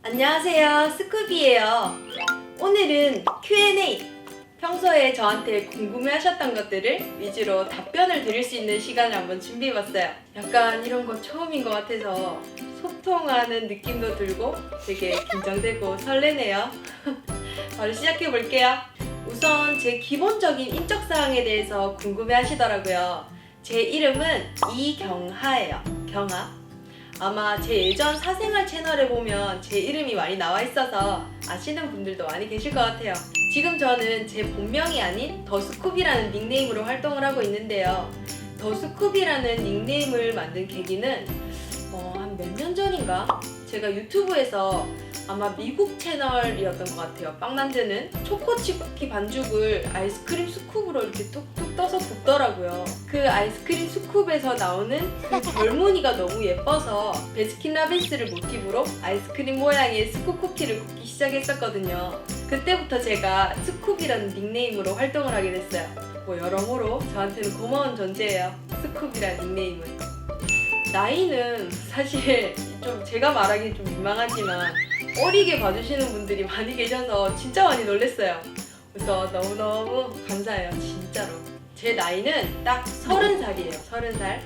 안녕하세요, 스쿠비예요. 오늘은 Q&A, 평소에 저한테 궁금해하셨던 것들을 위주로 답변을 드릴 수 있는 시간을 한번 준비해봤어요. 약간 이런 거 처음인 것 같아서 소통하는 느낌도 들고 되게 긴장되고 설레네요. 바로 시작해볼게요. 우선 제 기본적인 인적사항에 대해서 궁금해하시더라고요. 제 이름은 이경하예요. 경하. 아마 제 예전 사생활 채널에 보면 제 이름이 많이 나와 있어서 아시는 분들도 많이 계실 것 같아요. 지금 저는 제 본명이 아닌 더스쿱이라는 닉네임으로 활동을 하고 있는데요. 더스쿱이라는 닉네임을 만든 계기는 한 몇 년 전인가? 제가 유튜브에서 아마 미국 채널이었던 것 같아요. 빵 만드는 초코칩 쿠키 반죽을 아이스크림 스쿱으로 이렇게 뚝뚝 떠서 굽더라고요. 그 아이스크림 스쿱에서 나오는 그 결무늬가 너무 예뻐서 베스킨라빈스를 모티브로 아이스크림 모양의 스쿱 쿠키를 굽기 시작했었거든요. 그때부터 제가 스쿱이라는 닉네임으로 활동을 하게 됐어요. 여러모로 저한테는 고마운 존재예요. 스쿱이라는 닉네임은. 나이는 사실 좀 제가 말하기 좀 민망하지만 어리게 봐주시는 분들이 많이 계셔서 진짜 많이 놀랐어요. 그래서 너무너무 감사해요, 진짜로. 제 나이는 딱 30살이에요, 30살.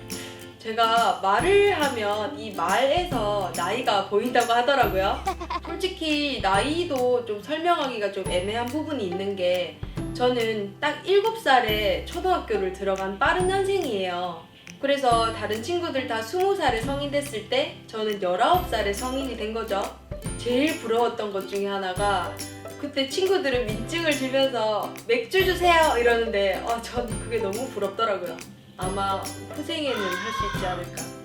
제가 말을 하면 이 말에서 나이가 보인다고 하더라고요. 솔직히 나이도 좀 설명하기가 좀 애매한 부분이 있는 게 저는 딱 7살에 초등학교를 들어간 빠른 년생이에요. 그래서 다른 친구들 다 20살에 성인 됐을 때 저는 19살에 성인이 된 거죠. 제일 부러웠던 것 중에 하나가 그때 친구들은 민증을 주면서 맥주 주세요 이러는데 전 그게 너무 부럽더라고요. 아마 후생에는 할 수 있지 않을까.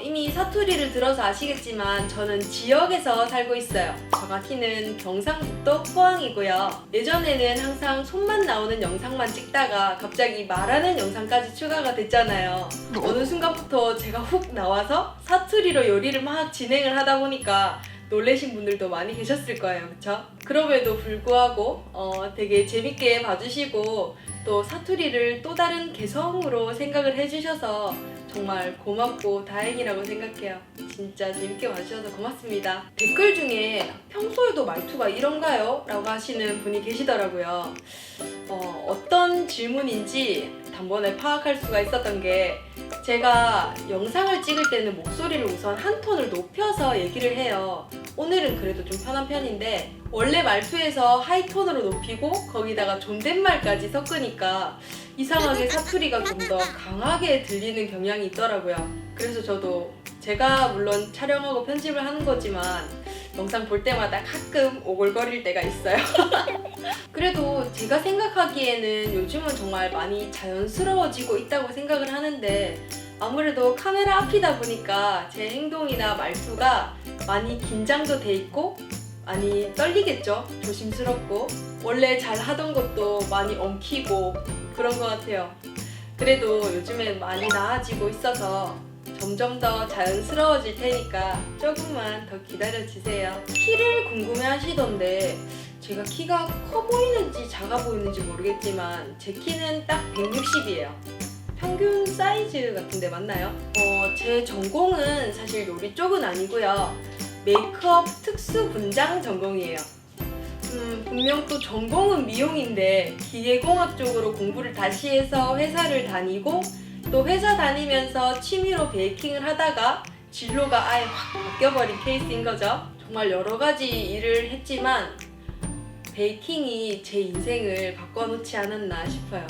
이미 사투리를 들어서 아시겠지만 저는 지역에서 살고 있어요. 정확히는 경상북도 포항이고요. 예전에는 항상 손만 나오는 영상만 찍다가 갑자기 말하는 영상까지 추가가 됐잖아요. 어느 순간부터 제가 훅 나와서 사투리로 요리를 막 진행을 하다 보니까 놀라신 분들도 많이 계셨을 거예요. 그쵸? 그럼에도 불구하고 되게 재밌게 봐주시고 또 사투리를 또 다른 개성으로 생각을 해주셔서 정말 고맙고 다행이라고 생각해요. 진짜 재밌게 봐주셔서 고맙습니다. 댓글 중에 평소에도 말투가 이런가요? 라고 하시는 분이 계시더라고요. 어떤 질문인지 단번에 파악할 수가 있었던 게 제가 영상을 찍을 때는 목소리를 우선 한 톤을 높여서 얘기를 해요. 오늘은 그래도 좀 편한 편인데 원래 말투에서 하이톤으로 높이고 거기다가 존댓말까지 섞으니까 이상하게 사투리가 좀 더 강하게 들리는 경향이 있더라고요. 그래서 저도 제가 물론 촬영하고 편집을 하는 거지만 영상 볼 때마다 가끔 오글거릴 때가 있어요. 그래도 제가 생각하기에는 요즘은 정말 많이 자연스러워지고 있다고 생각을 하는데 아무래도 카메라 앞이다 보니까 제 행동이나 말투가 많이 긴장도 돼 있고 많이 떨리겠죠? 조심스럽고 원래 잘 하던 것도 많이 엉키고 그런 것 같아요. 그래도 요즘엔 많이 나아지고 있어서 점점 더 자연스러워질 테니까 조금만 더 기다려주세요. 키를 궁금해 하시던데 제가 키가 커 보이는지 작아 보이는지 모르겠지만 제 키는 딱 160이에요. 평균 사이즈 같은데 맞나요? 제 전공은 사실 요리 쪽은 아니고요. 메이크업 특수 분장 전공이에요. 분명 또 전공은 미용인데 기계공학 쪽으로 공부를 다시 해서 회사를 다니고 또 회사 다니면서 취미로 베이킹을 하다가 진로가 아예 확 바뀌어버린 케이스인 거죠. 정말 여러 가지 일을 했지만 베이킹이 제 인생을 바꿔놓지 않았나 싶어요.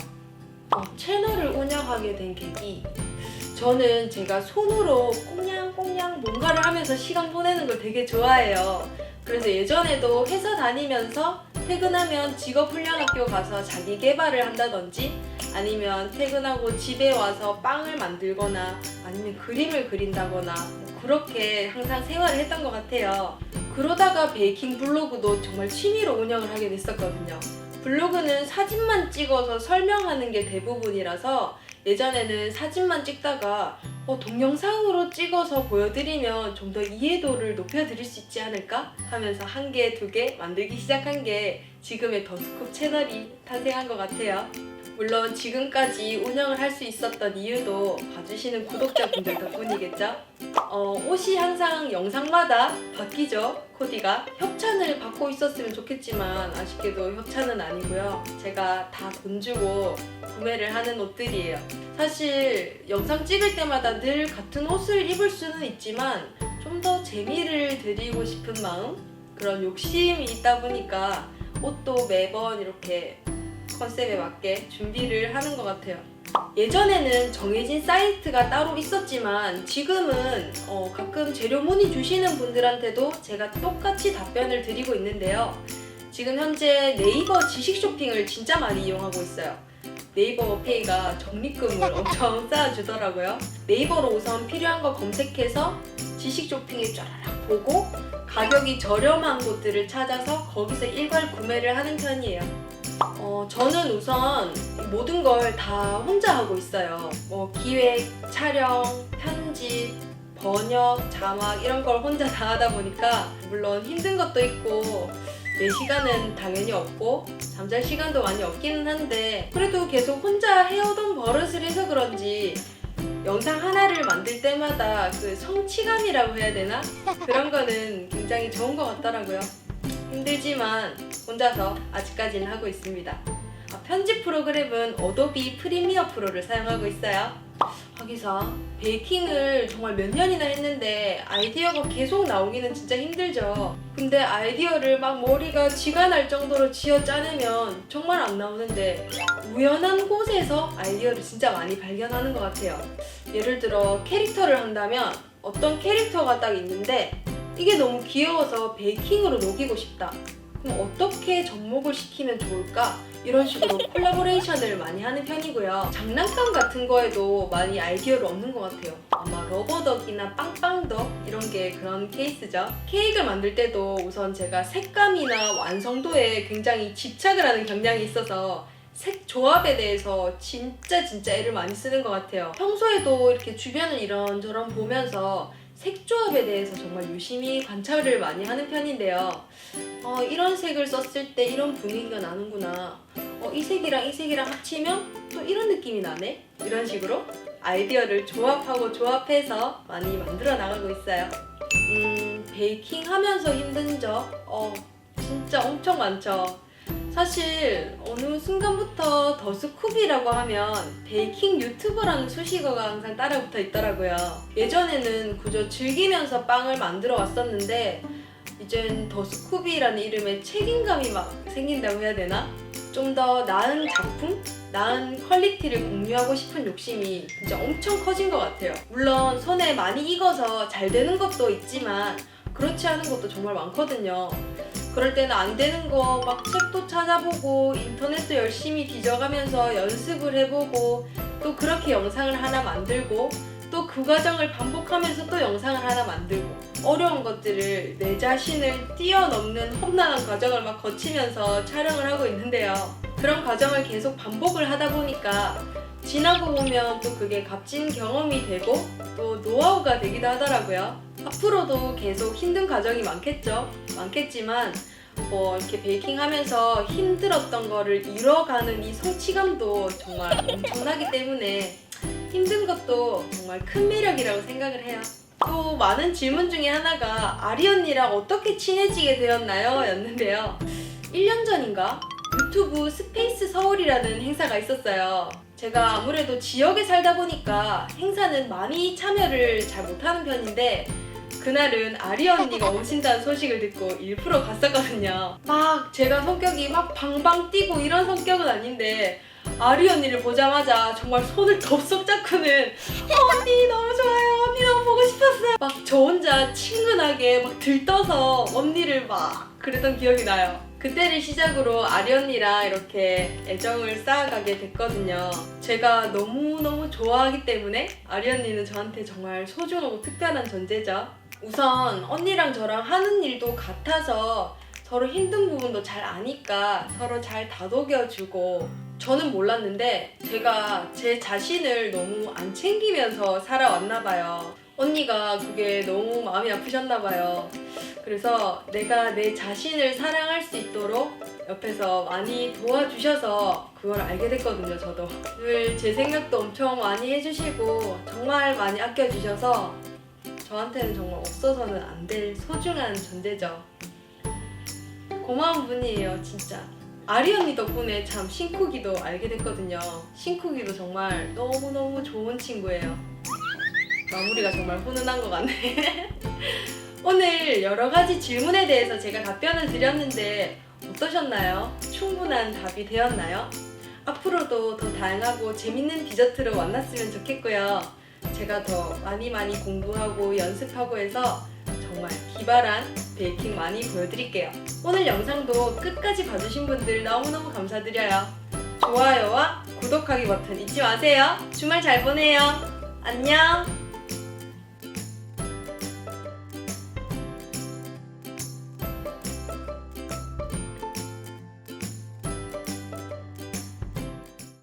채널을 운영하게 된 계기, 저는 제가 손으로 꽁냥꽁냥 뭔가를 하면서 시간 보내는 걸 되게 좋아해요. 그래서 예전에도 회사 다니면서 퇴근하면 직업훈련학교 가서 자기 개발을 한다든지 아니면 퇴근하고 집에 와서 빵을 만들거나 아니면 그림을 그린다거나 그렇게 항상 생활을 했던 것 같아요. 그러다가 베이킹 블로그도 정말 취미로 운영을 하게 됐었거든요. 블로그는 사진만 찍어서 설명하는 게 대부분이라서 예전에는 사진만 찍다가 동영상으로 찍어서 보여드리면 좀 더 이해도를 높여드릴 수 있지 않을까 하면서 한 개, 두 개 만들기 시작한 게 지금의 더스쿱 채널이 탄생한 것 같아요. 물론 지금까지 운영을 할 수 있었던 이유도 봐주시는 구독자분들 덕분이겠죠? 옷이 항상 영상마다 바뀌죠, 코디가. 협찬을 받고 있었으면 좋겠지만 아쉽게도 협찬은 아니고요. 제가 다 돈 주고 구매를 하는 옷들이에요. 사실 영상 찍을 때마다 늘 같은 옷을 입을 수는 있지만 좀 더 재미를 드리고 싶은 마음? 그런 욕심이 있다 보니까 옷도 매번 이렇게 컨셉에 맞게 준비를 하는 것 같아요. 예전에는 정해진 사이트가 따로 있었지만 지금은 가끔 재료 문의 주시는 분들한테도 제가 똑같이 답변을 드리고 있는데요. 지금 현재 네이버 지식 쇼핑을 진짜 많이 이용하고 있어요. 네이버 페이가 적립금을 엄청 쌓아주더라고요. 네이버로 우선 필요한 거 검색해서 지식 쇼핑에 쫘라락 보고 가격이 저렴한 곳들을 찾아서 거기서 일괄 구매를 하는 편이에요. 저는 우선 모든 걸 다 혼자 하고 있어요. 기획, 촬영, 편집, 번역, 자막 이런 걸 혼자 다 하다 보니까 물론 힘든 것도 있고 내 시간은 당연히 없고 잠잘 시간도 많이 없기는 한데 그래도 계속 혼자 해오던 버릇을 해서 그런지 영상 하나를 만들 때마다 그 성취감이라고 해야 되나? 그런 거는 굉장히 좋은 것 같더라고요. 힘들지만 혼자서 아직까지는 하고 있습니다. 편집 프로그램은 어도비 프리미어 프로를 사용하고 있어요. 하기사 베이킹을 정말 몇 년이나 했는데 아이디어가 계속 나오기는 진짜 힘들죠. 근데 아이디어를 막 머리가 쥐가 날 정도로 쥐어 짜내면 정말 안 나오는데 우연한 곳에서 아이디어를 진짜 많이 발견하는 것 같아요. 예를 들어 캐릭터를 한다면 어떤 캐릭터가 딱 있는데 이게 너무 귀여워서 베이킹으로 녹이고 싶다. 그럼 어떻게 접목을 시키면 좋을까? 이런 식으로 콜라보레이션을 많이 하는 편이고요. 장난감 같은 거에도 많이 아이디어를 얻는 것 같아요. 아마 러버덕이나 빵빵덕 이런 게 그런 케이스죠. 케이크를 만들 때도 우선 제가 색감이나 완성도에 굉장히 집착을 하는 경향이 있어서 색 조합에 대해서 진짜 애를 많이 쓰는 것 같아요. 평소에도 이렇게 주변을 이런저런 보면서 색 조합에 대해서 정말 유심히 관찰을 많이 하는 편인데요. 이런 색을 썼을 때 이런 분위기가 나는구나. 이 색이랑 이 색이랑 합치면 또 이런 느낌이 나네? 이런 식으로 아이디어를 조합해서 많이 만들어 나가고 있어요. 베이킹 하면서 힘든 점? 진짜 엄청 많죠. 사실 어느 순간부터 더스쿱이라고 하면 베이킹 유튜버라는 수식어가 항상 따라붙어 있더라고요. 예전에는 그저 즐기면서 빵을 만들어 왔었는데 이젠 더스쿱이라는 이름에 책임감이 막 생긴다고 해야 되나? 좀 더 나은 작품? 나은 퀄리티를 공유하고 싶은 욕심이 진짜 엄청 커진 것 같아요. 물론 손에 많이 익어서 잘 되는 것도 있지만 그렇지 않은 것도 정말 많거든요. 그럴 때는 안 되는 거 막 책도 찾아보고 인터넷도 열심히 뒤져가면서 연습을 해보고 또 그렇게 영상을 하나 만들고 또 그 과정을 반복하면서 또 영상을 하나 만들고 어려운 것들을 내 자신을 뛰어넘는 험난한 과정을 막 거치면서 촬영을 하고 있는데요. 그런 과정을 계속 반복을 하다 보니까 지나고 보면 또 그게 값진 경험이 되고 또 노하우가 되기도 하더라고요. 앞으로도 계속 힘든 과정이 많겠지만 이렇게 베이킹 하면서 힘들었던 거를 이뤄가는 이 성취감도 정말 엄청나기 때문에 힘든 것도 정말 큰 매력이라고 생각을 해요. 또 많은 질문 중에 하나가 아리 언니랑 어떻게 친해지게 되었나요? 였는데요. 1년 전인가? 유튜브 스페이스 서울이라는 행사가 있었어요. 제가 아무래도 지역에 살다 보니까 행사는 많이 참여를 잘 못하는 편인데 그날은 아리 언니가 오신다는 소식을 듣고 일부러 갔었거든요. 막 제가 성격이 막 방방 뛰고 이런 성격은 아닌데 아리 언니를 보자마자 정말 손을 덥석 잡고는 언니 너무 좋아요, 언니 너무 보고 싶었어요. 막 저 혼자 친근하게 막 들떠서 언니를 막 그랬던 기억이 나요. 그때를 시작으로 아리 언니랑 이렇게 애정을 쌓아가게 됐거든요. 제가 너무너무 좋아하기 때문에 아리 언니는 저한테 정말 소중하고 특별한 존재죠. 우선 언니랑 저랑 하는 일도 같아서 서로 힘든 부분도 잘 아니까 서로 잘 다독여주고, 저는 몰랐는데 제가 제 자신을 너무 안 챙기면서 살아왔나 봐요. 언니가 그게 너무 마음이 아프셨나 봐요. 그래서 내가 내 자신을 사랑할 수 있도록 옆에서 많이 도와주셔서 그걸 알게 됐거든요. 저도 늘 제 생각도 엄청 많이 해주시고 정말 많이 아껴주셔서 저한테는 정말 없어서는 안 될 소중한 존재죠. 고마운 분이에요, 진짜. 아리 언니 덕분에 참 신쿡이도 알게 됐거든요. 신쿡이도 정말 너무너무 좋은 친구예요. 마무리가 정말 훈훈한 것 같네. 오늘 여러 가지 질문에 대해서 제가 답변을 드렸는데 어떠셨나요? 충분한 답이 되었나요? 앞으로도 더 다양하고 재밌는 디저트로 만났으면 좋겠고요. 제가 더 많이 공부하고 연습하고 해서 정말 기발한 베이킹 많이 보여드릴게요. 오늘 영상도 끝까지 봐주신 분들 너무너무 감사드려요. 좋아요와 구독하기 버튼 잊지 마세요. 주말 잘 보내요. 안녕.